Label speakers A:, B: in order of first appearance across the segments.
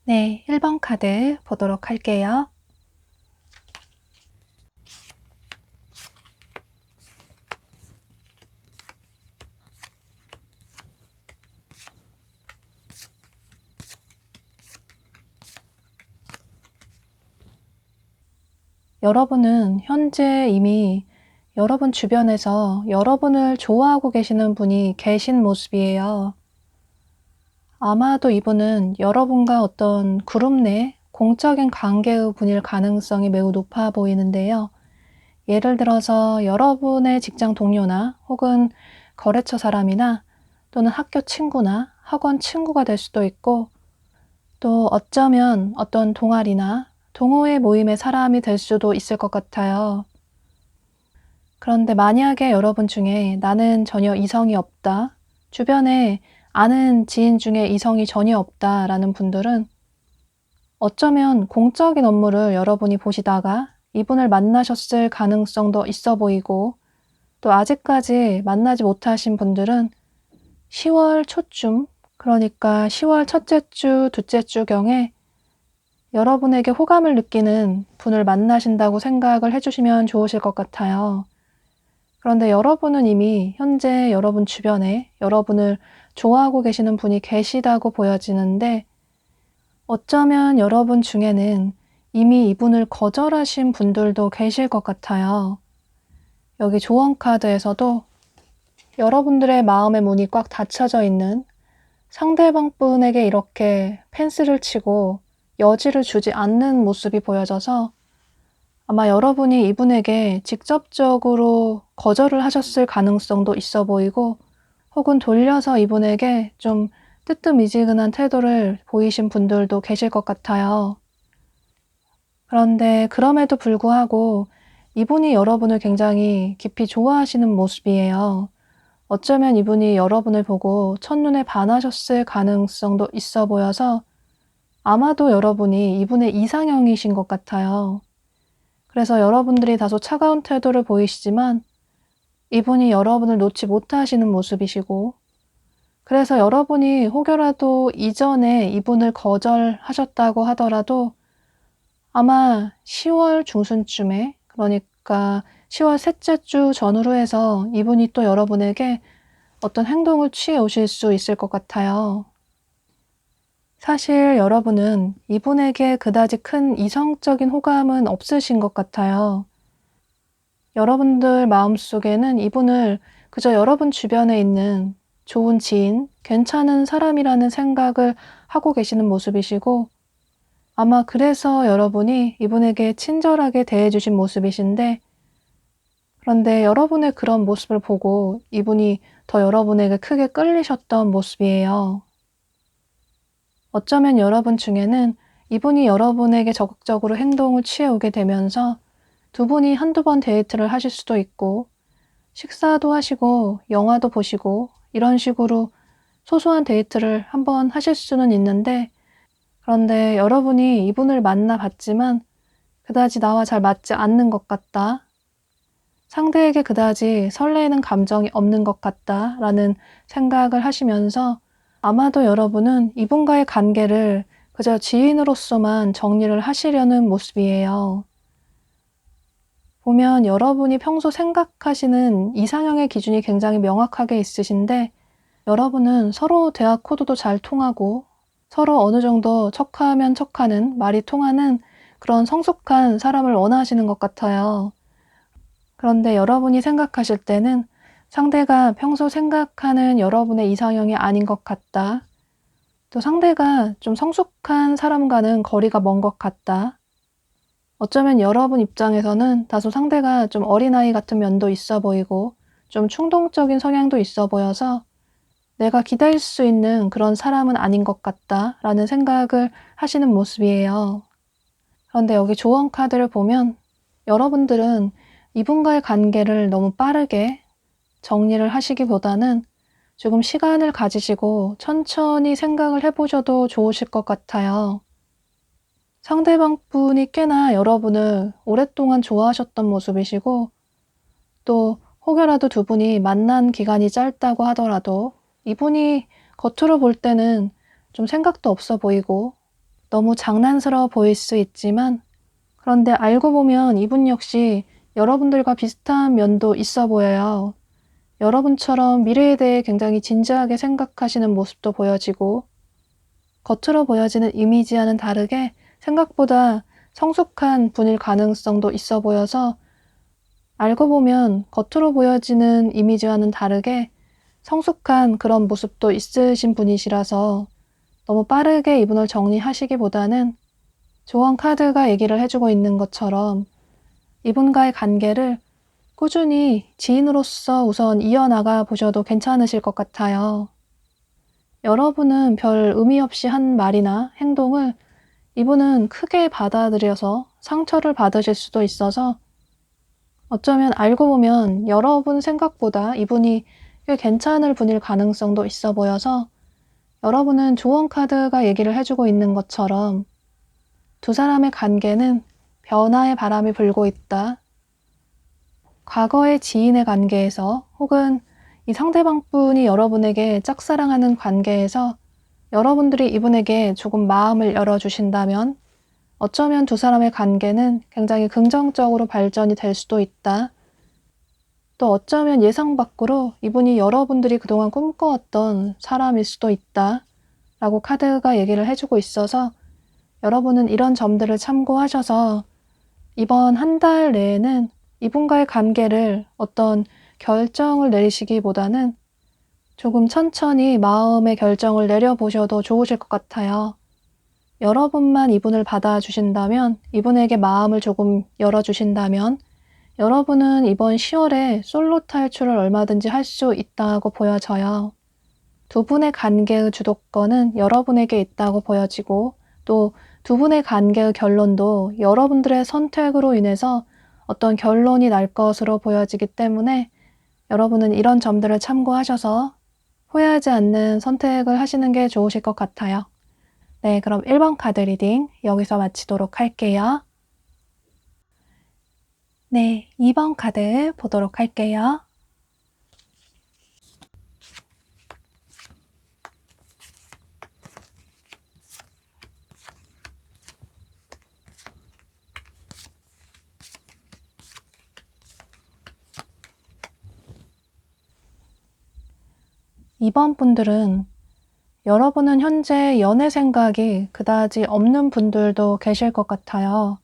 A: 네, 1번 카드 보도록 할게요. 여러분은 현재 이미 여러분 주변에서 여러분을 좋아하고 계시는 분이 계신 모습이에요. 아마도 이분은 여러분과 어떤 그룹 내 공적인 관계의 분일 가능성이 매우 높아 보이는데요. 예를 들어서 여러분의 직장 동료나 혹은 거래처 사람이나 또는 학교 친구나 학원 친구가 될 수도 있고, 또 어쩌면 어떤 동아리나 동호회 모임의 사람이 될 수도 있을 것 같아요. 그런데 만약에 여러분 중에 나는 전혀 이성이 없다, 주변에 아는 지인 중에 이성이 전혀 없다라는 분들은 어쩌면 공적인 업무를 여러분이 보시다가 이분을 만나셨을 가능성도 있어 보이고, 또 아직까지 만나지 못하신 분들은 10월 초쯤, 그러니까 10월 첫째 주, 둘째 주경에 여러분에게 호감을 느끼는 분을 만나신다고 생각을 해주시면 좋으실 것 같아요. 그런데 여러분은 이미 현재 여러분 주변에 여러분을 좋아하고 계시는 분이 계시다고 보여지는데 어쩌면 여러분 중에는 이미 이분을 거절하신 분들도 계실 것 같아요. 여기 조언 카드에서도 여러분들의 마음의 문이 꽉 닫혀져 있는 상대방 분에게 이렇게 펜스를 치고 여지를 주지 않는 모습이 보여져서 아마 여러분이 이분에게 직접적으로 거절을 하셨을 가능성도 있어 보이고 혹은 돌려서 이분에게 좀 뜨뜻미지근한 태도를 보이신 분들도 계실 것 같아요. 그런데 그럼에도 불구하고 이분이 여러분을 굉장히 깊이 좋아하시는 모습이에요. 어쩌면 이분이 여러분을 보고 첫눈에 반하셨을 가능성도 있어 보여서 아마도 여러분이 이분의 이상형이신 것 같아요. 그래서 여러분들이 다소 차가운 태도를 보이시지만 이분이 여러분을 놓지 못하시는 모습이시고 그래서 여러분이 혹여라도 이전에 이분을 거절하셨다고 하더라도 아마 10월 중순쯤에 그러니까 10월 셋째 주 전후로 해서 이분이 또 여러분에게 어떤 행동을 취해 오실 수 있을 것 같아요. 사실 여러분은 이분에게 그다지 큰 이성적인 호감은 없으신 것 같아요. 여러분들 마음속에는 이분을 그저 여러분 주변에 있는 좋은 지인, 괜찮은 사람이라는 생각을 하고 계시는 모습이시고 아마 그래서 여러분이 이분에게 친절하게 대해주신 모습이신데 그런데 여러분의 그런 모습을 보고 이분이 더 여러분에게 크게 끌리셨던 모습이에요. 어쩌면 여러분 중에는 이분이 여러분에게 적극적으로 행동을 취해오게 되면서 두 분이 한두 번 데이트를 하실 수도 있고 식사도 하시고 영화도 보시고 이런 식으로 소소한 데이트를 한번 하실 수는 있는데 그런데 여러분이 이분을 만나봤지만 그다지 나와 잘 맞지 않는 것 같다. 상대에게 그다지 설레이는 감정이 없는 것 같다라는 생각을 하시면서 아마도 여러분은 이분과의 관계를 그저 지인으로서만 정리를 하시려는 모습이에요. 보면 여러분이 평소 생각하시는 이상형의 기준이 굉장히 명확하게 있으신데 여러분은 서로 대화 코드도 잘 통하고 서로 어느 정도 척하면 척하는 말이 통하는 그런 성숙한 사람을 원하시는 것 같아요. 그런데 여러분이 생각하실 때는 상대가 평소 생각하는 여러분의 이상형이 아닌 것 같다. 또 상대가 좀 성숙한 사람과는 거리가 먼 것 같다. 어쩌면 여러분 입장에서는 다소 상대가 좀 어린아이 같은 면도 있어 보이고 좀 충동적인 성향도 있어 보여서 내가 기댈 수 있는 그런 사람은 아닌 것 같다라는 생각을 하시는 모습이에요. 그런데 여기 조언 카드를 보면 여러분들은 이분과의 관계를 너무 빠르게 정리를 하시기보다는 조금 시간을 가지시고 천천히 생각을 해보셔도 좋으실 것 같아요. 상대방 분이 꽤나 여러분을 오랫동안 좋아하셨던 모습이시고 또 혹여라도 두 분이 만난 기간이 짧다고 하더라도 이분이 겉으로 볼 때는 좀 생각도 없어 보이고 너무 장난스러워 보일 수 있지만 그런데 알고 보면 이분 역시 여러분들과 비슷한 면도 있어 보여요. 여러분처럼 미래에 대해 굉장히 진지하게 생각하시는 모습도 보여지고 겉으로 보여지는 이미지와는 다르게 생각보다 성숙한 분일 가능성도 있어 보여서 알고 보면 겉으로 보여지는 이미지와는 다르게 성숙한 그런 모습도 있으신 분이시라서 너무 빠르게 이분을 정리하시기보다는 조언 카드가 얘기를 해주고 있는 것처럼 이분과의 관계를 꾸준히 지인으로서 우선 이어나가 보셔도 괜찮으실 것 같아요. 여러분은 별 의미 없이 한 말이나 행동을 이분은 크게 받아들여서 상처를 받으실 수도 있어서 어쩌면 알고 보면 여러분 생각보다 이분이 꽤 괜찮을 분일 가능성도 있어 보여서 여러분은 조언 카드가 얘기를 해주고 있는 것처럼 두 사람의 관계는 변화의 바람이 불고 있다. 과거의 지인의 관계에서 혹은 이 상대방 분이 여러분에게 짝사랑하는 관계에서 여러분들이 이분에게 조금 마음을 열어주신다면 어쩌면 두 사람의 관계는 굉장히 긍정적으로 발전이 될 수도 있다. 또 어쩌면 예상 밖으로 이분이 여러분들이 그동안 꿈꿔왔던 사람일 수도 있다. 라고 카드가 얘기를 해주고 있어서 여러분은 이런 점들을 참고하셔서 이번 한 달 내에는 이분과의 관계를 어떤 결정을 내리시기보다는 조금 천천히 마음의 결정을 내려보셔도 좋으실 것 같아요. 여러분만 이분을 받아주신다면, 이분에게 마음을 조금 열어주신다면 여러분은 이번 10월에 솔로 탈출을 얼마든지 할 수 있다고 보여져요. 두 분의 관계의 주도권은 여러분에게 있다고 보여지고 또 두 분의 관계의 결론도 여러분들의 선택으로 인해서 어떤 결론이 날 것으로 보여지기 때문에 여러분은 이런 점들을 참고하셔서 후회하지 않는 선택을 하시는 게 좋으실 것 같아요. 네, 그럼 1번 카드 리딩 여기서 마치도록 할게요. 네, 2번 카드 보도록 할게요. 이번 분들은 여러분은 현재 연애 생각이 그다지 없는 분들도 계실 것 같아요.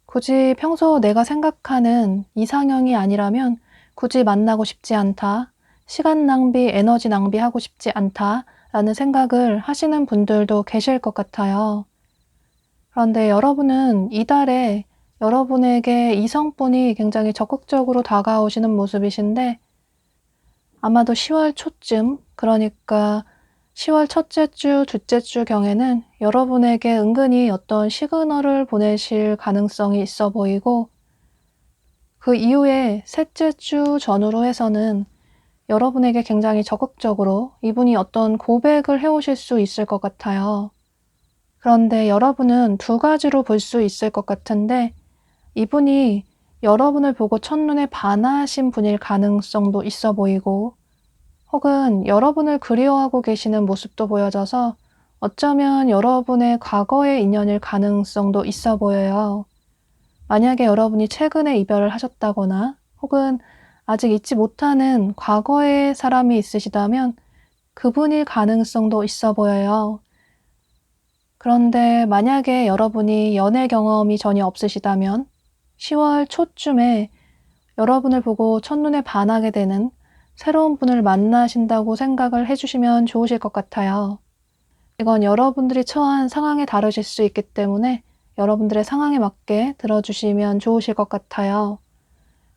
A: 굳이 평소 내가 생각하는 이상형이 아니라면 굳이 만나고 싶지 않다. 시간 낭비, 에너지 낭비하고 싶지 않다. 라는 생각을 하시는 분들도 계실 것 같아요. 그런데 여러분은 이달에 여러분에게 이성분이 굉장히 적극적으로 다가오시는 모습이신데 아마도 10월 초쯤, 그러니까 10월 첫째 주, 둘째 주경에는 여러분에게 은근히 어떤 시그널을 보내실 가능성이 있어 보이고 그 이후에 셋째 주 전후로 해서는 여러분에게 굉장히 적극적으로 이분이 어떤 고백을 해오실 수 있을 것 같아요. 그런데 여러분은 두 가지로 볼 수 있을 것 같은데 이분이 여러분을 보고 첫눈에 반하신 분일 가능성도 있어 보이고 혹은 여러분을 그리워하고 계시는 모습도 보여져서 어쩌면 여러분의 과거의 인연일 가능성도 있어 보여요. 만약에 여러분이 최근에 이별을 하셨다거나 혹은 아직 잊지 못하는 과거의 사람이 있으시다면 그분일 가능성도 있어 보여요. 그런데 만약에 여러분이 연애 경험이 전혀 없으시다면 10월 초쯤에 여러분을 보고 첫눈에 반하게 되는 새로운 분을 만나신다고 생각을 해주시면 좋으실 것 같아요. 이건 여러분들이 처한 상황에 다르실 수 있기 때문에 여러분들의 상황에 맞게 들어주시면 좋으실 것 같아요.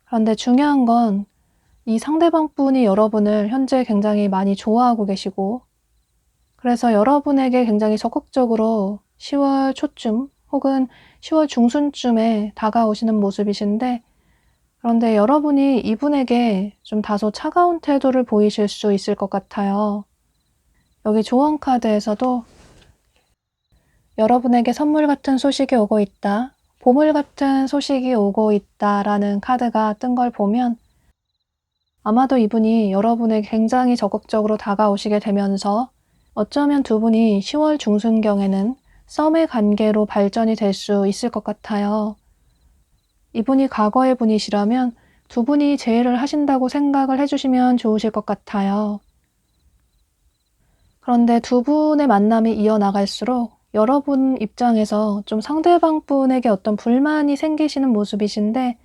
A: 그런데 중요한 건 이 상대방 분이 여러분을 현재 굉장히 많이 좋아하고 계시고 그래서 여러분에게 굉장히 적극적으로 10월 초쯤 혹은 10월 중순쯤에 다가오시는 모습이신데 그런데 여러분이 이분에게 좀 다소 차가운 태도를 보이실 수 있을 것 같아요. 여기 조언 카드에서도 여러분에게 선물 같은 소식이 오고 있다. 보물 같은 소식이 오고 있다라는 카드가 뜬 걸 보면 아마도 이분이 여러분에게 굉장히 적극적으로 다가오시게 되면서 어쩌면 두 분이 10월 중순경에는 썸의 관계로 발전이 될 수 있을 것 같아요. 이분이 과거의 분이시라면 두 분이 재회를 하신다고 생각을 해주시면 좋으실 것 같아요. 그런데 두 분의 만남이 이어나갈수록 여러분 입장에서 좀 상대방 분에게 어떤 불만이 생기시는 모습이신데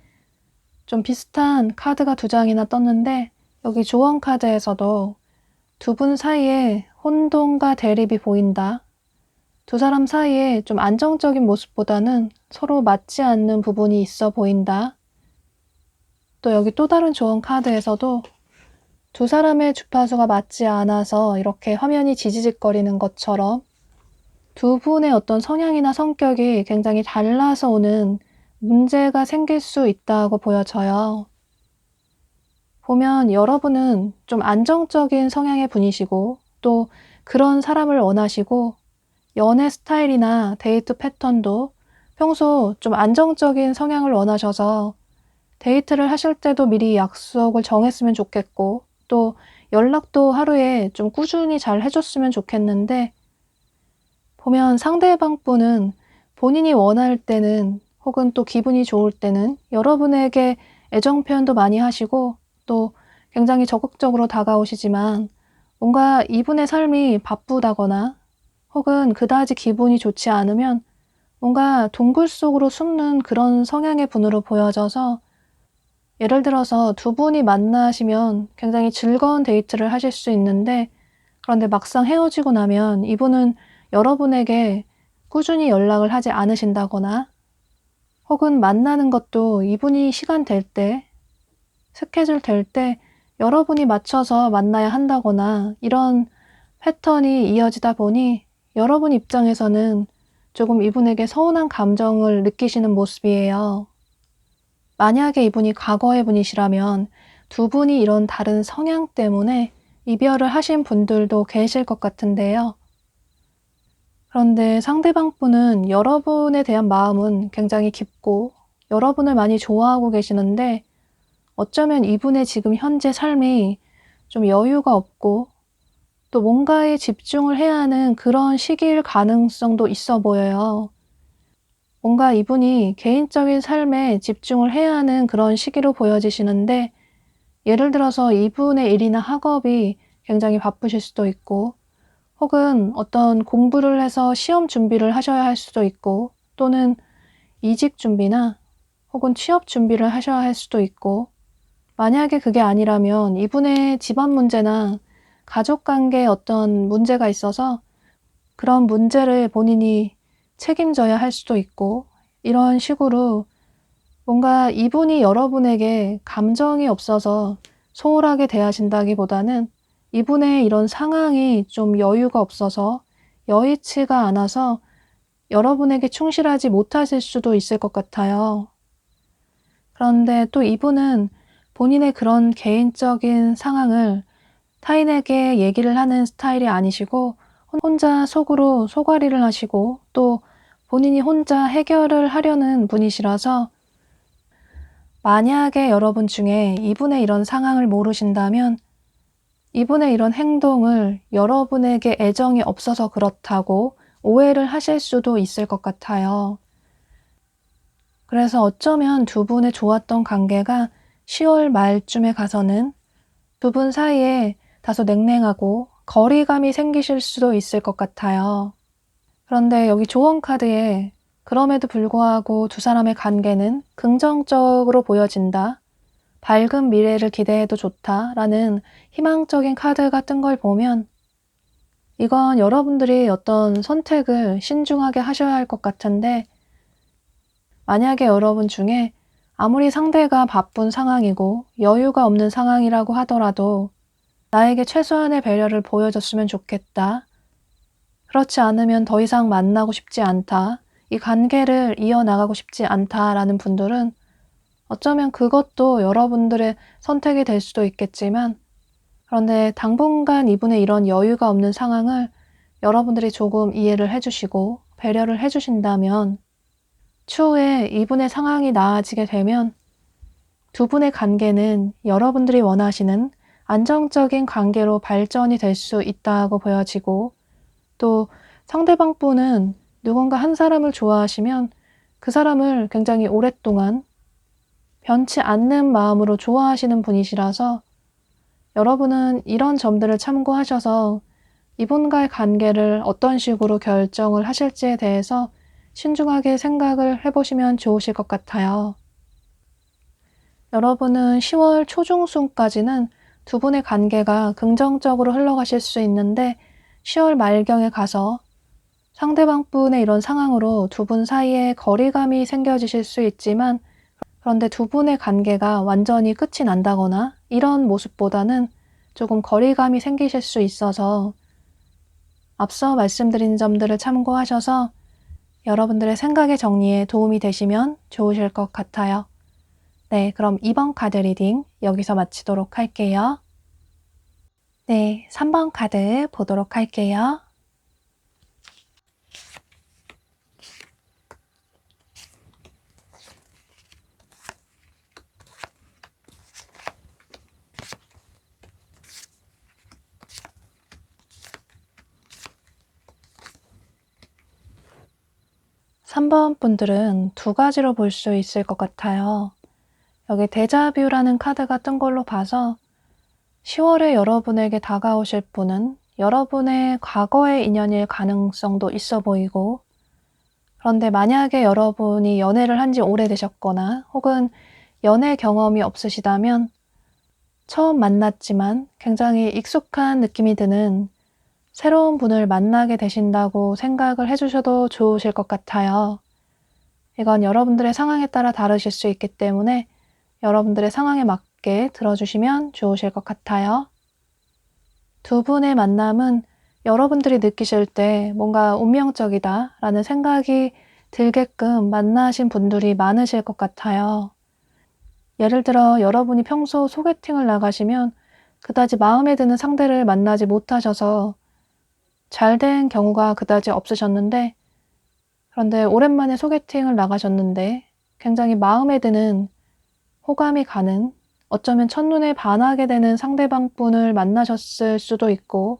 A: 좀 비슷한 카드가 두 장이나 떴는데 여기 조언 카드에서도 두 분 사이에 혼돈과 대립이 보인다. 두 사람 사이에 좀 안정적인 모습보다는 서로 맞지 않는 부분이 있어 보인다. 또 여기 또 다른 조언 카드에서도 두 사람의 주파수가 맞지 않아서 이렇게 화면이 지지직거리는 것처럼 두 분의 어떤 성향이나 성격이 굉장히 달라서 오는 문제가 생길 수 있다고 보여져요. 보면 여러분은 좀 안정적인 성향의 분이시고 또 그런 사람을 원하시고 연애 스타일이나 데이트 패턴도 평소 좀 안정적인 성향을 원하셔서 데이트를 하실 때도 미리 약속을 정했으면 좋겠고 또 연락도 하루에 좀 꾸준히 잘 해줬으면 좋겠는데 보면 상대방 분은 본인이 원할 때는 혹은 또 기분이 좋을 때는 여러분에게 애정 표현도 많이 하시고 또 굉장히 적극적으로 다가오시지만 뭔가 이분의 삶이 바쁘다거나 혹은 그다지 기분이 좋지 않으면 뭔가 동굴 속으로 숨는 그런 성향의 분으로 보여져서 예를 들어서 두 분이 만나시면 굉장히 즐거운 데이트를 하실 수 있는데 그런데 막상 헤어지고 나면 이분은 여러분에게 꾸준히 연락을 하지 않으신다거나 혹은 만나는 것도 이분이 시간 될 때, 스케줄 될 때 여러분이 맞춰서 만나야 한다거나 이런 패턴이 이어지다 보니 여러분 입장에서는 조금 이분에게 서운한 감정을 느끼시는 모습이에요. 만약에 이분이 과거의 분이시라면 두 분이 이런 다른 성향 때문에 이별을 하신 분들도 계실 것 같은데요. 그런데 상대방 분은 여러분에 대한 마음은 굉장히 깊고 여러분을 많이 좋아하고 계시는데 어쩌면 이분의 지금 현재 삶이 좀 여유가 없고 또 뭔가에 집중을 해야 하는 그런 시기일 가능성도 있어 보여요. 뭔가 이분이 개인적인 삶에 집중을 해야 하는 그런 시기로 보여지시는데 예를 들어서 이분의 일이나 학업이 굉장히 바쁘실 수도 있고 혹은 어떤 공부를 해서 시험 준비를 하셔야 할 수도 있고 또는 이직 준비나 혹은 취업 준비를 하셔야 할 수도 있고 만약에 그게 아니라면 이분의 집안 문제나 가족 관계에 어떤 문제가 있어서 그런 문제를 본인이 책임져야 할 수도 있고 이런 식으로 뭔가 이분이 여러분에게 감정이 없어서 소홀하게 대하신다기보다는 이분의 이런 상황이 좀 여유가 없어서 여의치가 않아서 여러분에게 충실하지 못하실 수도 있을 것 같아요. 그런데 또 이분은 본인의 그런 개인적인 상황을 타인에게 얘기를 하는 스타일이 아니시고 혼자 속으로 소갈이를 하시고 또 본인이 혼자 해결을 하려는 분이시라서 만약에 여러분 중에 이분의 이런 상황을 모르신다면 이분의 이런 행동을 여러분에게 애정이 없어서 그렇다고 오해를 하실 수도 있을 것 같아요. 그래서 어쩌면 두 분의 좋았던 관계가 10월 말쯤에 가서는 두 분 사이에 다소 냉랭하고 거리감이 생기실 수도 있을 것 같아요. 그런데 여기 조언 카드에 그럼에도 불구하고 두 사람의 관계는 긍정적으로 보여진다. 밝은 미래를 기대해도 좋다라는 희망적인 카드가 뜬 걸 보면 이건 여러분들이 어떤 선택을 신중하게 하셔야 할 것 같은데 만약에 여러분 중에 아무리 상대가 바쁜 상황이고 여유가 없는 상황이라고 하더라도 나에게 최소한의 배려를 보여줬으면 좋겠다. 그렇지 않으면 더 이상 만나고 싶지 않다. 이 관계를 이어나가고 싶지 않다라는 분들은 어쩌면 그것도 여러분들의 선택이 될 수도 있겠지만 그런데 당분간 이분의 이런 여유가 없는 상황을 여러분들이 조금 이해를 해주시고 배려를 해주신다면 추후에 이분의 상황이 나아지게 되면 두 분의 관계는 여러분들이 원하시는 안정적인 관계로 발전이 될 수 있다고 보여지고 또 상대방 분은 누군가 한 사람을 좋아하시면 그 사람을 굉장히 오랫동안 변치 않는 마음으로 좋아하시는 분이시라서 여러분은 이런 점들을 참고하셔서 이분과의 관계를 어떤 식으로 결정을 하실지에 대해서 신중하게 생각을 해보시면 좋으실 것 같아요. 여러분은 10월 초중순까지는 두 분의 관계가 긍정적으로 흘러가실 수 있는데 10월 말경에 가서 상대방 분의 이런 상황으로 두 분 사이에 거리감이 생겨지실 수 있지만 그런데 두 분의 관계가 완전히 끝이 난다거나 이런 모습보다는 조금 거리감이 생기실 수 있어서 앞서 말씀드린 점들을 참고하셔서 여러분들의 생각의 정리에 도움이 되시면 좋으실 것 같아요. 네, 그럼 이번 카드 리딩 여기서 마치도록 할게요. 네, 3번 카드 보도록 할게요. 3번 분들은 두 가지로 볼 수 있을 것 같아요. 여기 데자뷰라는 카드가 뜬 걸로 봐서 10월에 여러분에게 다가오실 분은 여러분의 과거의 인연일 가능성도 있어 보이고, 그런데 만약에 여러분이 연애를 한 지 오래되셨거나 혹은 연애 경험이 없으시다면 처음 만났지만 굉장히 익숙한 느낌이 드는 새로운 분을 만나게 되신다고 생각을 해주셔도 좋으실 것 같아요. 이건 여러분들의 상황에 따라 다르실 수 있기 때문에 여러분들의 상황에 맞게 들어주시면 좋으실 것 같아요. 두 분의 만남은 여러분들이 느끼실 때 뭔가 운명적이다 라는 생각이 들게끔 만나신 분들이 많으실 것 같아요. 예를 들어 여러분이 평소 소개팅을 나가시면 그다지 마음에 드는 상대를 만나지 못하셔서 잘된 경우가 그다지 없으셨는데, 그런데 오랜만에 소개팅을 나가셨는데 굉장히 마음에 드는, 호감이 가는, 어쩌면 첫눈에 반하게 되는 상대방 분을 만나셨을 수도 있고,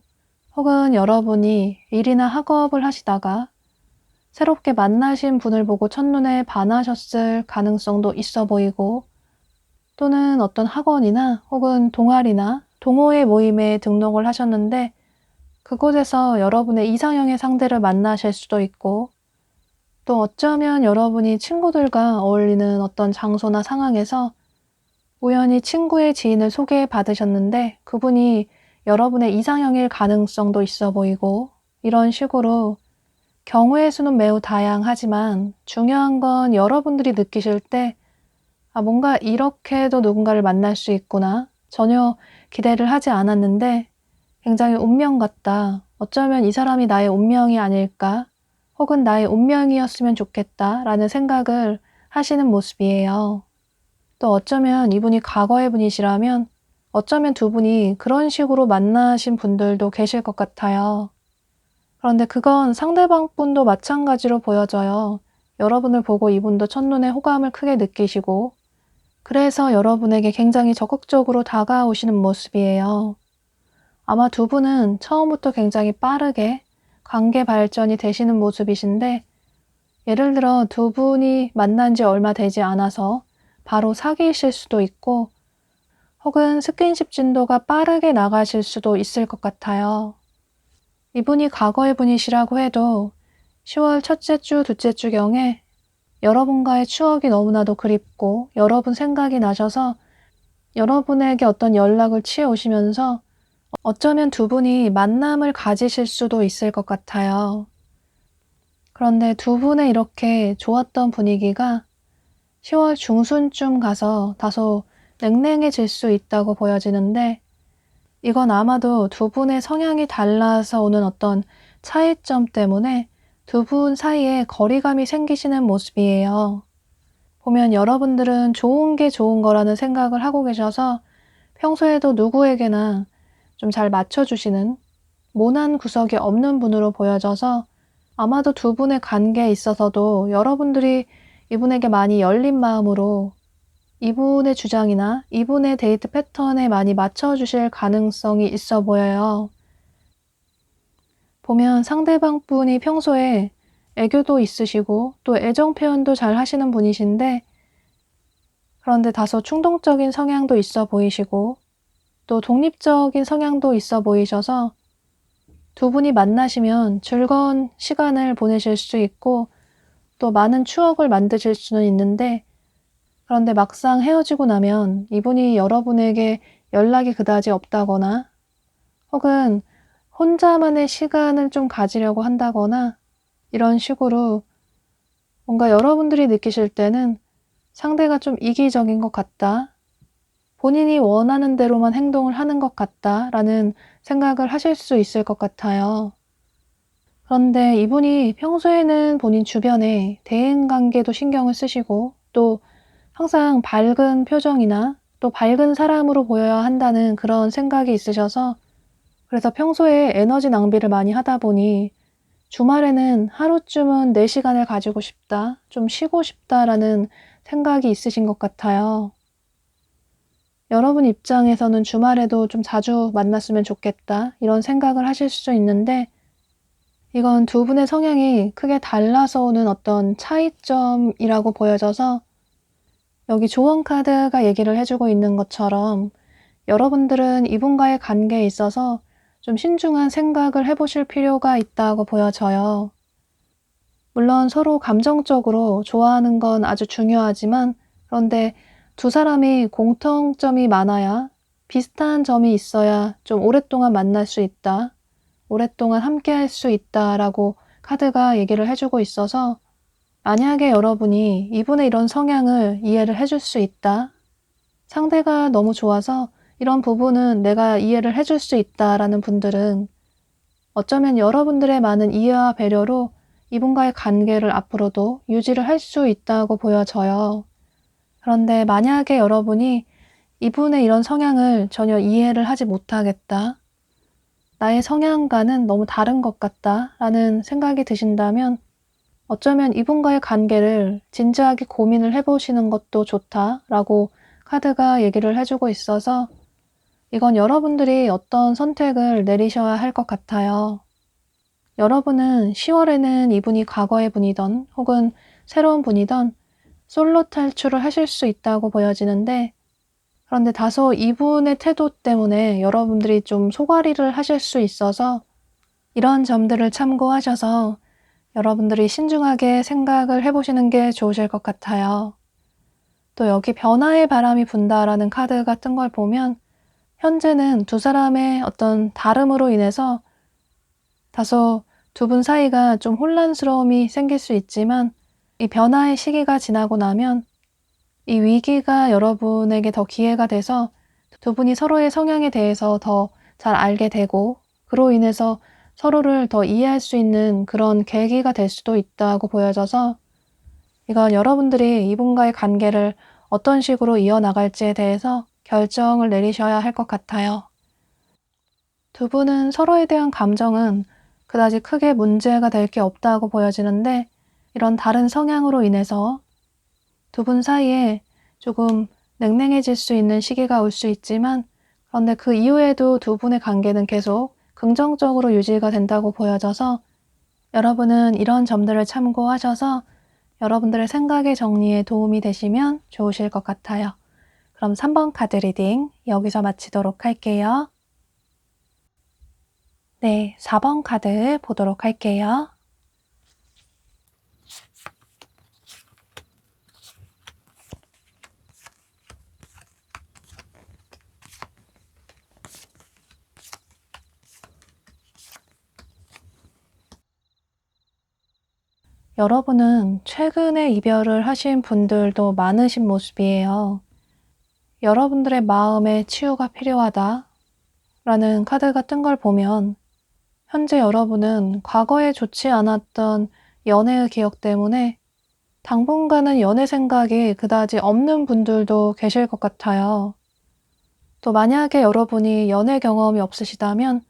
A: 혹은 여러분이 일이나 학업을 하시다가 새롭게 만나신 분을 보고 첫눈에 반하셨을 가능성도 있어 보이고, 또는 어떤 학원이나 혹은 동아리나 동호회 모임에 등록을 하셨는데 그곳에서 여러분의 이상형의 상대를 만나실 수도 있고, 또 어쩌면 여러분이 친구들과 어울리는 어떤 장소나 상황에서 우연히 친구의 지인을 소개받으셨는데 그분이 여러분의 이상형일 가능성도 있어 보이고, 이런 식으로 경우의 수는 매우 다양하지만 중요한 건 여러분들이 느끼실 때 뭔가 이렇게도 누군가를 만날 수 있구나. 전혀 기대를 하지 않았는데 굉장히 운명 같다. 어쩌면 이 사람이 나의 운명이 아닐까? 혹은 나의 운명이었으면 좋겠다 라는 생각을 하시는 모습이에요. 또 어쩌면 이분이 과거의 분이시라면 어쩌면 두 분이 그런 식으로 만나신 분들도 계실 것 같아요. 그런데 그건 상대방 분도 마찬가지로 보여져요. 여러분을 보고 이분도 첫눈에 호감을 크게 느끼시고, 그래서 여러분에게 굉장히 적극적으로 다가오시는 모습이에요. 아마 두 분은 처음부터 굉장히 빠르게 관계 발전이 되시는 모습이신데, 예를 들어 두 분이 만난 지 얼마 되지 않아서 바로 사귀실 수도 있고, 혹은 스킨십 진도가 빠르게 나가실 수도 있을 것 같아요. 이분이 과거의 분이시라고 해도 10월 첫째 주, 둘째 주경에 여러분과의 추억이 너무나도 그립고 여러분 생각이 나셔서 여러분에게 어떤 연락을 취해 오시면서 어쩌면 두 분이 만남을 가지실 수도 있을 것 같아요. 그런데 두 분의 이렇게 좋았던 분위기가 10월 중순쯤 가서 다소 냉랭해질 수 있다고 보여지는데, 이건 아마도 두 분의 성향이 달라서 오는 어떤 차이점 때문에 두 분 사이에 거리감이 생기시는 모습이에요. 보면 여러분들은 좋은 게 좋은 거라는 생각을 하고 계셔서 평소에도 누구에게나 좀 잘 맞춰주시는, 모난 구석이 없는 분으로 보여져서 아마도 두 분의 관계에 있어서도 여러분들이 이분에게 많이 열린 마음으로 이분의 주장이나 이분의 데이트 패턴에 많이 맞춰주실 가능성이 있어 보여요. 보면 상대방 분이 평소에 애교도 있으시고 또 애정 표현도 잘 하시는 분이신데, 그런데 다소 충동적인 성향도 있어 보이시고 또 독립적인 성향도 있어 보이셔서 두 분이 만나시면 즐거운 시간을 보내실 수 있고 또 많은 추억을 만드실 수는 있는데, 그런데 막상 헤어지고 나면 이분이 여러분에게 연락이 그다지 없다거나 혹은 혼자만의 시간을 좀 가지려고 한다거나, 이런 식으로 뭔가 여러분들이 느끼실 때는 상대가 좀 이기적인 것 같다, 본인이 원하는 대로만 행동을 하는 것 같다라는 생각을 하실 수 있을 것 같아요. 그런데 이분이 평소에는 본인 주변에 대인관계도 신경을 쓰시고 또 항상 밝은 표정이나 또 밝은 사람으로 보여야 한다는 그런 생각이 있으셔서, 그래서 평소에 에너지 낭비를 많이 하다 보니 주말에는 하루쯤은 내 시간을 가지고 싶다, 좀 쉬고 싶다라는 생각이 있으신 것 같아요. 여러분 입장에서는 주말에도 좀 자주 만났으면 좋겠다 이런 생각을 하실 수 있는데, 이건 두 분의 성향이 크게 달라서 오는 어떤 차이점이라고 보여져서 여기 조언 카드가 얘기를 해주고 있는 것처럼 여러분들은 이분과의 관계에 있어서 좀 신중한 생각을 해보실 필요가 있다고 보여져요. 물론 서로 감정적으로 좋아하는 건 아주 중요하지만 그런데 두 사람이 공통점이 많아야 비슷한 점이 있어야 좀 오랫동안 만날 수 있다. 오랫동안 함께 할 수 있다라고 카드가 얘기를 해주고 있어서 만약에 여러분이 이분의 이런 성향을 이해를 해줄 수 있다. 상대가 너무 좋아서 이런 부분은 내가 이해를 해줄 수 있다라는 분들은 어쩌면 여러분들의 많은 이해와 배려로 이분과의 관계를 앞으로도 유지를 할 수 있다고 보여져요. 그런데 만약에 여러분이 이분의 이런 성향을 전혀 이해를 하지 못하겠다. 나의 성향과는 너무 다른 것 같다 라는 생각이 드신다면 어쩌면 이분과의 관계를 진지하게 고민을 해보시는 것도 좋다라고 카드가 얘기를 해주고 있어서 이건 여러분들이 어떤 선택을 내리셔야 할 것 같아요. 여러분은 10월에는 이분이 과거의 분이던 혹은 새로운 분이던 솔로 탈출을 하실 수 있다고 보여지는데 그런데 다소 이분의 태도 때문에 여러분들이 좀 소갈이를 하실 수 있어서 이런 점들을 참고하셔서 여러분들이 신중하게 생각을 해보시는 게 좋으실 것 같아요. 또 여기 변화의 바람이 분다라는 카드가 뜬 걸 보면 현재는 두 사람의 어떤 다름으로 인해서 다소 두 분 사이가 좀 혼란스러움이 생길 수 있지만 이 변화의 시기가 지나고 나면 이 위기가 여러분에게 더 기회가 돼서 두 분이 서로의 성향에 대해서 더 잘 알게 되고 그로 인해서 서로를 더 이해할 수 있는 그런 계기가 될 수도 있다고 보여져서 이건 여러분들이 이분과의 관계를 어떤 식으로 이어나갈지에 대해서 결정을 내리셔야 할 것 같아요. 두 분은 서로에 대한 감정은 그다지 크게 문제가 될 게 없다고 보여지는데 이런 다른 성향으로 인해서 두 분 사이에 조금 냉랭해질 수 있는 시기가 올 수 있지만 그런데 그 이후에도 두 분의 관계는 계속 긍정적으로 유지가 된다고 보여져서 여러분은 이런 점들을 참고하셔서 여러분들의 생각의 정리에 도움이 되시면 좋으실 것 같아요. 그럼 3번 카드 리딩 여기서 마치도록 할게요. 네, 4번 카드 보도록 할게요. 여러분은 최근에 이별을 하신 분들도 많으신 모습이에요. 여러분들의 마음의 치유가 필요하다 라는 카드가 뜬 걸 보면 현재 여러분은 과거에 좋지 않았던 연애의 기억 때문에 당분간은 연애 생각이 그다지 없는 분들도 계실 것 같아요. 또 만약에 여러분이 연애 경험이 없으시다면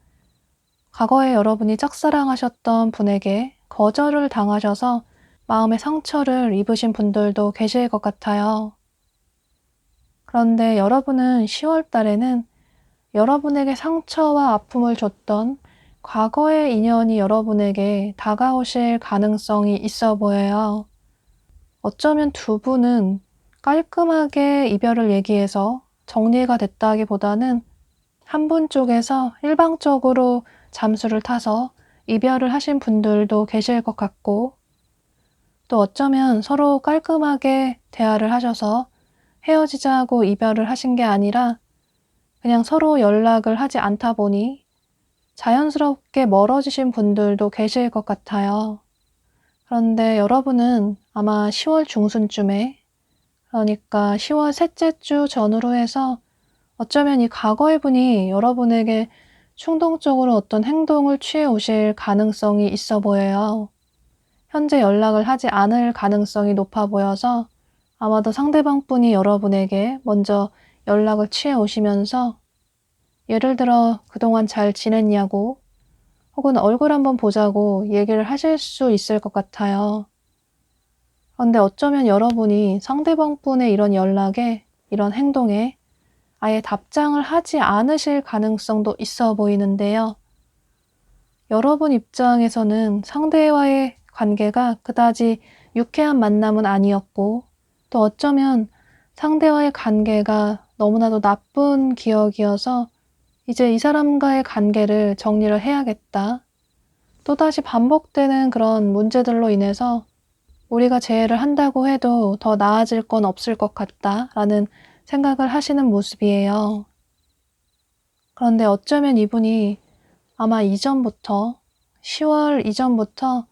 A: 과거에 여러분이 짝사랑하셨던 분에게 거절을 당하셔서 마음의 상처를 입으신 분들도 계실 것 같아요. 그런데 여러분은 10월 달에는 여러분에게 상처와 아픔을 줬던 과거의 인연이 여러분에게 다가오실 가능성이 있어 보여요. 어쩌면 두 분은 깔끔하게 이별을 얘기해서 정리가 됐다기보다는 한 분 쪽에서 일방적으로 잠수를 타서 이별을 하신 분들도 계실 것 같고 또 어쩌면 서로 깔끔하게 대화를 하셔서 헤어지자고 이별을 하신 게 아니라 그냥 서로 연락을 하지 않다 보니 자연스럽게 멀어지신 분들도 계실 것 같아요. 그런데 여러분은 아마 10월 중순쯤에 그러니까 10월 셋째 주 전후로 해서 어쩌면 이 과거의 분이 여러분에게 충동적으로 어떤 행동을 취해 오실 가능성이 있어 보여요. 현재 연락을 하지 않을 가능성이 높아 보여서 아마도 상대방 분이 여러분에게 먼저 연락을 취해 오시면서 예를 들어 그동안 잘 지냈냐고 혹은 얼굴 한번 보자고 얘기를 하실 수 있을 것 같아요. 그런데 어쩌면 여러분이 상대방 분의 이런 연락에 이런 행동에 아예 답장을 하지 않으실 가능성도 있어 보이는데요. 여러분 입장에서는 상대와의 관계가 그다지 유쾌한 만남은 아니었고, 또 어쩌면 상대와의 관계가 너무나도 나쁜 기억이어서 이제 이 사람과의 관계를 정리를 해야겠다. 또다시 반복되는 그런 문제들로 인해서 우리가 재회를 한다고 해도 더 나아질 건 없을 것 같다라는 생각을 하시는 모습이에요. 그런데 어쩌면 이분이 아마 이전부터, 10월 이전부터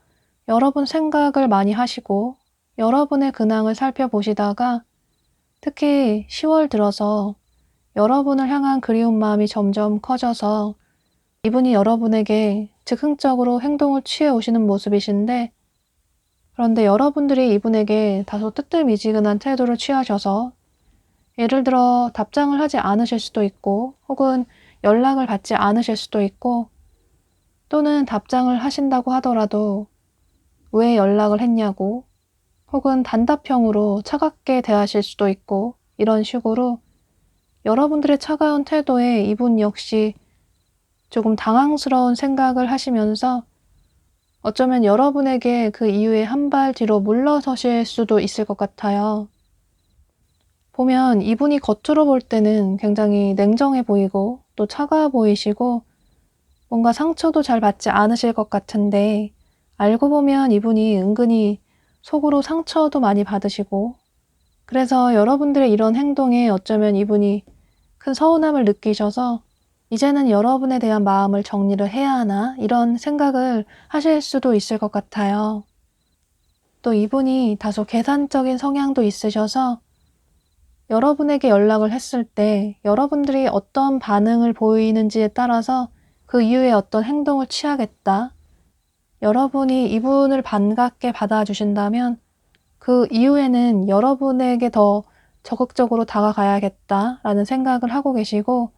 A: 여러분 생각을 많이 하시고 여러분의 근황을 살펴보시다가 특히 10월 들어서 여러분을 향한 그리운 마음이 점점 커져서 이분이 여러분에게 즉흥적으로 행동을 취해 오시는 모습이신데, 그런데 여러분들이 이분에게 다소 뜨뜻미지근한 태도를 취하셔서 예를 들어 답장을 하지 않으실 수도 있고, 혹은 연락을 받지 않으실 수도 있고, 또는 답장을 하신다고 하더라도 왜 연락을 했냐고, 혹은 단답형으로 차갑게 대하실 수도 있고, 이런 식으로 여러분들의 차가운 태도에 이분 역시 조금 당황스러운 생각을 하시면서 어쩌면 여러분에게 그 이후에 한 발 뒤로 물러서실 수도 있을 것 같아요. 보면 이분이 겉으로 볼 때는 굉장히 냉정해 보이고 또 차가워 보이시고 뭔가 상처도 잘 받지 않으실 것 같은데, 알고 보면 이분이 은근히 속으로 상처도 많이 받으시고, 그래서 여러분들의 이런 행동에 어쩌면 이분이 큰 서운함을 느끼셔서 이제는 여러분에 대한 마음을 정리를 해야 하나 이런 생각을 하실 수도 있을 것 같아요. 또 이분이 다소 계산적인 성향도 있으셔서 여러분에게 연락을 했을 때 여러분들이 어떤 반응을 보이는지에 따라서 그 이후에 어떤 행동을 취하겠다. 여러분이 이분을 반갑게 받아주신다면 그 이후에는 여러분에게 더 적극적으로 다가가야겠다라는 생각을 하고 계시고,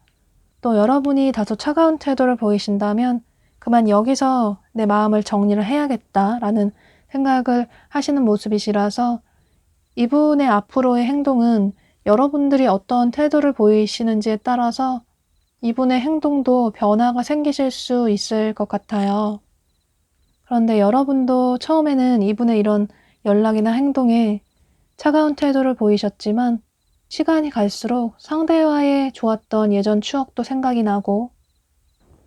A: 또 여러분이 다소 차가운 태도를 보이신다면 그만 여기서 내 마음을 정리를 해야겠다라는 생각을 하시는 모습이시라서 이분의 앞으로의 행동은 여러분들이 어떤 태도를 보이시는지에 따라서 이분의 행동도 변화가 생기실 수 있을 것 같아요. 그런데 여러분도 처음에는 이분의 이런 연락이나 행동에 차가운 태도를 보이셨지만 시간이 갈수록 상대와의 좋았던 예전 추억도 생각이 나고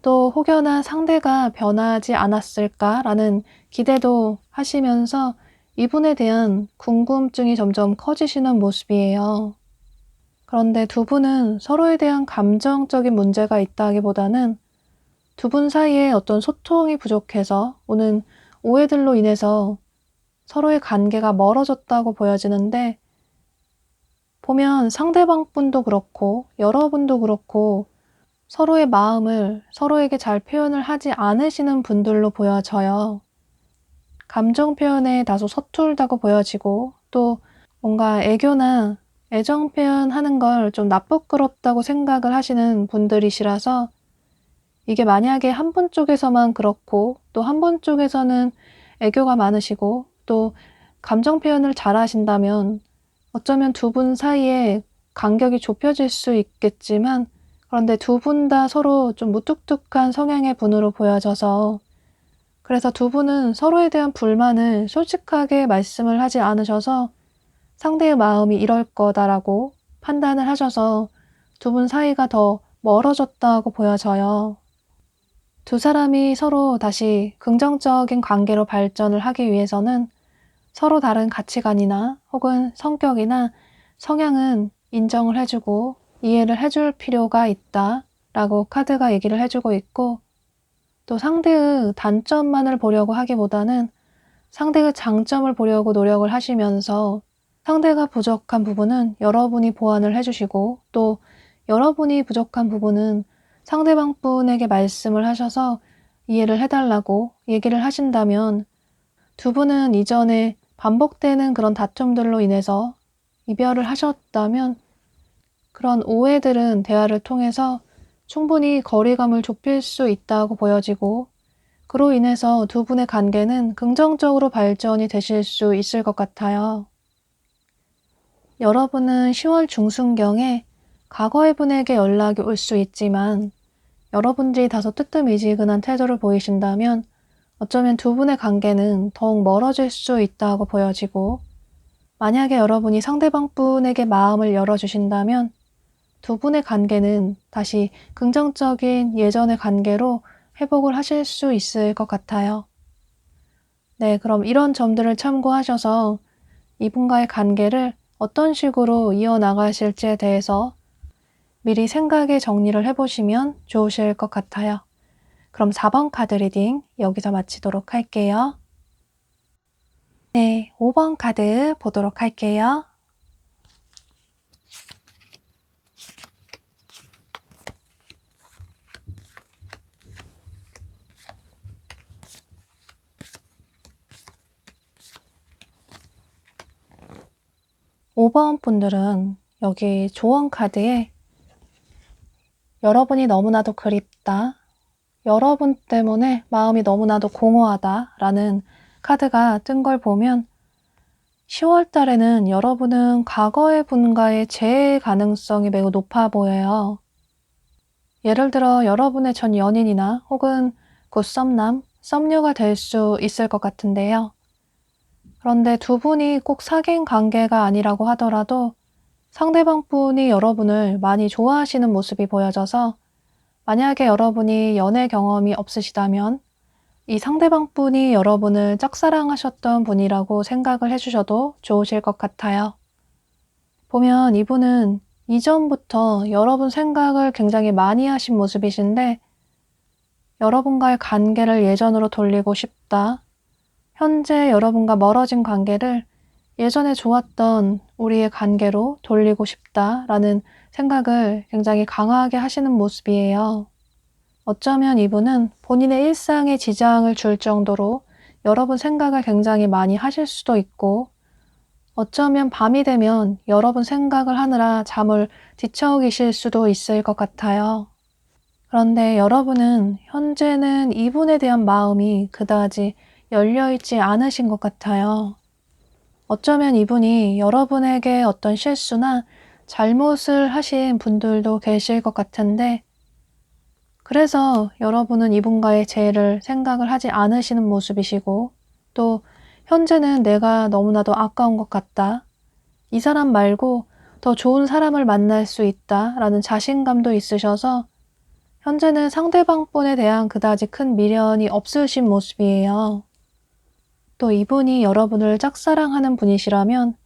A: 또 혹여나 상대가 변하지 않았을까라는 기대도 하시면서 이분에 대한 궁금증이 점점 커지시는 모습이에요. 그런데 두 분은 서로에 대한 감정적인 문제가 있다기보다는 두 분 사이에 어떤 소통이 부족해서 오는 오해들로 인해서 서로의 관계가 멀어졌다고 보여지는데, 보면 상대방 분도 그렇고 여러분도 그렇고 서로의 마음을 서로에게 잘 표현을 하지 않으시는 분들로 보여져요. 감정 표현에 다소 서툴다고 보여지고 또 뭔가 애교나 애정 표현하는 걸 좀 나쁘끄럽다고 생각을 하시는 분들이시라서 이게 만약에 한 분 쪽에서만 그렇고 또 한 분 쪽에서는 애교가 많으시고 또 감정 표현을 잘 하신다면 어쩌면 두 분 사이에 간격이 좁혀질 수 있겠지만, 그런데 두 분 다 서로 좀 무뚝뚝한 성향의 분으로 보여져서 그래서 두 분은 서로에 대한 불만을 솔직하게 말씀을 하지 않으셔서 상대의 마음이 이럴 거다라고 판단을 하셔서 두 분 사이가 더 멀어졌다고 보여져요. 두 사람이 서로 다시 긍정적인 관계로 발전을 하기 위해서는 서로 다른 가치관이나 혹은 성격이나 성향은 인정을 해주고 이해를 해줄 필요가 있다라고 카드가 얘기를 해주고 있고, 또 상대의 단점만을 보려고 하기보다는 상대의 장점을 보려고 노력을 하시면서 상대가 부족한 부분은 여러분이 보완을 해주시고 또 여러분이 부족한 부분은 상대방 분에게 말씀을 하셔서 이해를 해달라고 얘기를 하신다면 두 분은 이전에 반복되는 그런 다툼들로 인해서 이별을 하셨다면 그런 오해들은 대화를 통해서 충분히 거리감을 좁힐 수 있다고 보여지고, 그로 인해서 두 분의 관계는 긍정적으로 발전이 되실 수 있을 것 같아요. 여러분은 10월 중순경에 과거의 분에게 연락이 올 수 있지만 여러분들이 다소 뜨뜻미지근한 태도를 보이신다면 어쩌면 두 분의 관계는 더욱 멀어질 수 있다고 보여지고, 만약에 여러분이 상대방 분에게 마음을 열어주신다면 두 분의 관계는 다시 긍정적인 예전의 관계로 회복을 하실 수 있을 것 같아요. 네, 그럼 이런 점들을 참고하셔서 이분과의 관계를 어떤 식으로 이어나가실지에 대해서 미리 생각의 정리를 해보시면 좋으실 것 같아요. 그럼 4번 카드 리딩 여기서 마치도록 할게요. 네, 5번 카드 보도록 할게요. (5번) 분들은 여기 조언 카드에 여러분이 너무나도 그립다, 여러분 때문에 마음이 너무나도 공허하다 라는 카드가 뜬 걸 보면 10월 달에는 여러분은 과거의 분과의 재회 가능성이 매우 높아 보여요. 예를 들어 여러분의 전 연인이나 혹은 곧 썸남, 썸녀가 될 수 있을 것 같은데요. 그런데 두 분이 꼭 사귄 관계가 아니라고 하더라도 상대방 분이 여러분을 많이 좋아하시는 모습이 보여져서, 만약에 여러분이 연애 경험이 없으시다면 이 상대방 분이 여러분을 짝사랑하셨던 분이라고 생각을 해주셔도 좋으실 것 같아요. 보면 이분은 이전부터 여러분 생각을 굉장히 많이 하신 모습이신데, 여러분과의 관계를 예전으로 돌리고 싶다, 현재 여러분과 멀어진 관계를 예전에 좋았던 우리의 관계로 돌리고 싶다라는 생각을 굉장히 강하게 하시는 모습이에요. 어쩌면 이분은 본인의 일상에 지장을 줄 정도로 여러분 생각을 굉장히 많이 하실 수도 있고, 어쩌면 밤이 되면 여러분 생각을 하느라 잠을 뒤척이실 수도 있을 것 같아요. 그런데 여러분은 현재는 이분에 대한 마음이 그다지 열려있지 않으신 것 같아요. 어쩌면 이분이 여러분에게 어떤 실수나 잘못을 하신 분들도 계실 것 같은데, 그래서 여러분은 이분과의 재회를 생각을 하지 않으시는 모습이시고, 또 현재는 내가 너무나도 아까운 것 같다, 이 사람 말고 더 좋은 사람을 만날 수 있다 라는 자신감도 있으셔서 현재는 상대방 분에 대한 그다지 큰 미련이 없으신 모습이에요. 또 이분이 여러분을 짝사랑하는 분이시라면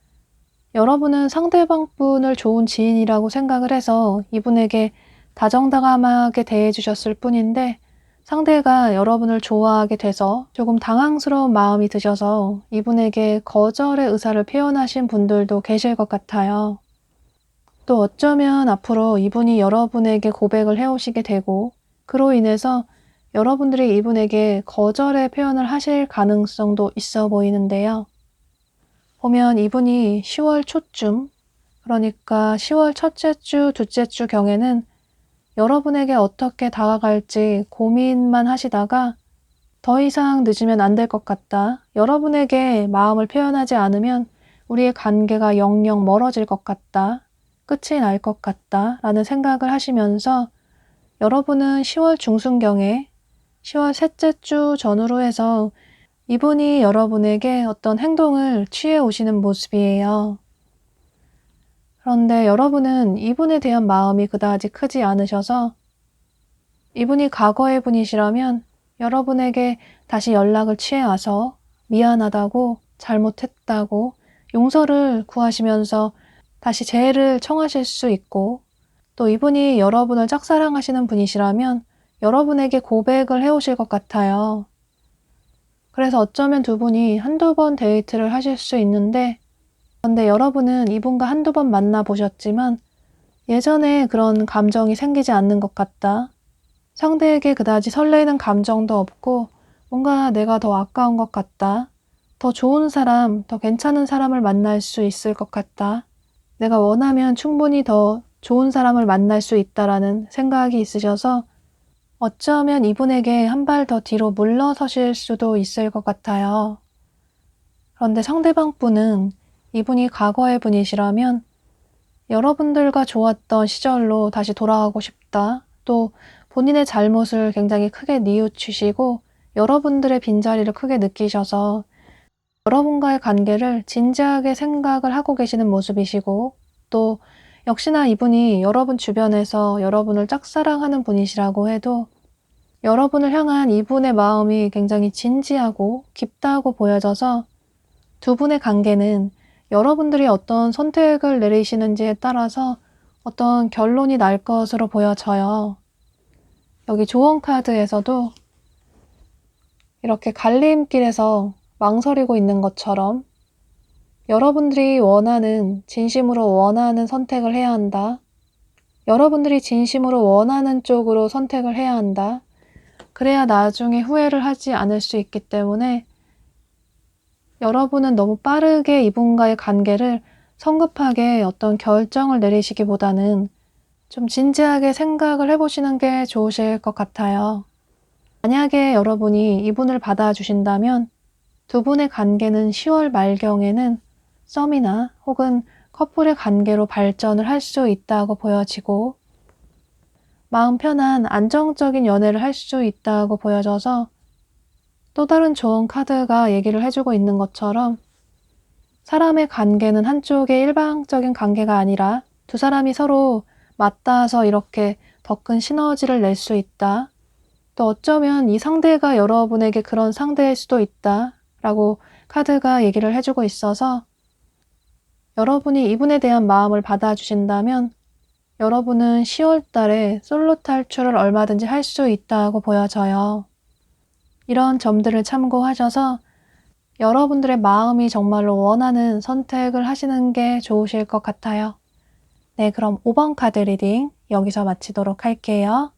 A: 여러분은 상대방 분을 좋은 지인이라고 생각을 해서 이분에게 다정다감하게 대해주셨을 뿐인데, 상대가 여러분을 좋아하게 돼서 조금 당황스러운 마음이 드셔서 이분에게 거절의 의사를 표현하신 분들도 계실 것 같아요. 또 어쩌면 앞으로 이분이 여러분에게 고백을 해오시게 되고, 그로 인해서 여러분들이 이분에게 거절의 표현을 하실 가능성도 있어 보이는데요. 보면 이분이 10월 초쯤, 그러니까 10월 첫째 주, 둘째 주 경에는 여러분에게 어떻게 다가갈지 고민만 하시다가 더 이상 늦으면 안 될 것 같다, 여러분에게 마음을 표현하지 않으면 우리의 관계가 영영 멀어질 것 같다, 끝이 날 것 같다 라는 생각을 하시면서 여러분은 10월 중순경에 10월 셋째 주 전후로 해서 이분이 여러분에게 어떤 행동을 취해 오시는 모습이에요. 그런데 여러분은 이분에 대한 마음이 그다지 크지 않으셔서 이분이 과거의 분이시라면 여러분에게 다시 연락을 취해 와서 미안하다고, 잘못했다고 용서를 구하시면서 다시 재해를 청하실 수 있고, 또 이분이 여러분을 짝사랑하시는 분이시라면 여러분에게 고백을 해오실 것 같아요. 그래서 어쩌면 두 분이 한두 번 데이트를 하실 수 있는데, 그런데 여러분은 이분과 한두 번 만나보셨지만 예전에 그런 감정이 생기지 않는 것 같다, 상대에게 그다지 설레는 감정도 없고 뭔가 내가 더 아까운 것 같다, 더 좋은 사람, 더 괜찮은 사람을 만날 수 있을 것 같다, 내가 원하면 충분히 더 좋은 사람을 만날 수 있다라는 생각이 있으셔서 어쩌면 이분에게 한 발 더 뒤로 물러서실 수도 있을 것 같아요. 그런데 상대방 분은 이분이 과거의 분이시라면 여러분들과 좋았던 시절로 다시 돌아가고 싶다, 또 본인의 잘못을 굉장히 크게 뉘우치시고 여러분들의 빈자리를 크게 느끼셔서 여러분과의 관계를 진지하게 생각을 하고 계시는 모습이시고, 또 역시나 이분이 여러분 주변에서 여러분을 짝사랑하는 분이시라고 해도 여러분을 향한 이분의 마음이 굉장히 진지하고 깊다고 보여져서 두 분의 관계는 여러분들이 어떤 선택을 내리시는지에 따라서 어떤 결론이 날 것으로 보여져요. 여기 조언 카드에서도 이렇게 갈림길에서 망설이고 있는 것처럼 여러분들이 원하는, 진심으로 원하는 선택을 해야 한다. 여러분들이 진심으로 원하는 쪽으로 선택을 해야 한다. 그래야 나중에 후회를 하지 않을 수 있기 때문에 여러분은 너무 빠르게 이분과의 관계를 성급하게 어떤 결정을 내리시기보다는 좀 진지하게 생각을 해보시는 게 좋으실 것 같아요. 만약에 여러분이 이분을 받아주신다면 두 분의 관계는 10월 말경에는 썸이나 혹은 커플의 관계로 발전을 할 수 있다고 보여지고, 마음 편한 안정적인 연애를 할 수 있다고 보여져서 또 다른 좋은 카드가 얘기를 해주고 있는 것처럼 사람의 관계는 한쪽의 일방적인 관계가 아니라 두 사람이 서로 맞닿아서 이렇게 더 큰 시너지를 낼 수 있다. 또 어쩌면 이 상대가 여러분에게 그런 상대일 수도 있다 라고 카드가 얘기를 해주고 있어서 여러분이 이분에 대한 마음을 받아주신다면 여러분은 10월 달에 솔로 탈출을 얼마든지 할 수 있다고 보여져요. 이런 점들을 참고하셔서 여러분들의 마음이 정말로 원하는 선택을 하시는 게 좋으실 것 같아요. 네, 그럼 5번 카드 리딩 여기서 마치도록 할게요.